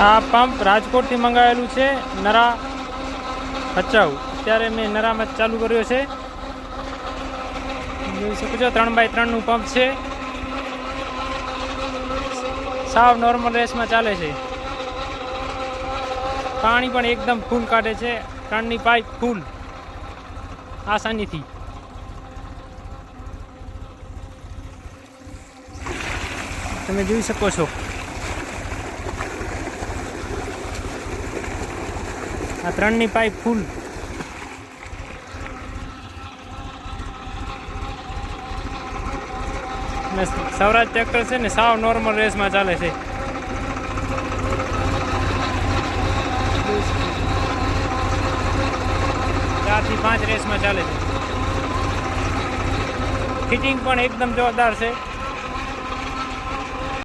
આ પંપ રાજકોટથી મંગાવેલું છે, નરા ભચાઉ. અત્યારે મેં નરામાં ચાલુ કર્યો છે. જોઈ શકો છો 3x3 નું પંપ છે. સાવ નોર્મલ રેસમાં ચાલે છે. પાણી પણ એકદમ ફૂલ કાઢે છે. 3ની પાઇપ ફૂલ આસાનીથી. તમે જોઈ શકો છો આ 3ની પાઇપ ફૂલ. સૌરાજ ટ્રેક્ટર છે ને સાવ નોર્મલ રેસમાં ચાલે છે. 4 થી 5 રેસમાં ચાલે છે. ફિટિંગ પણ એકદમ જોરદાર છે.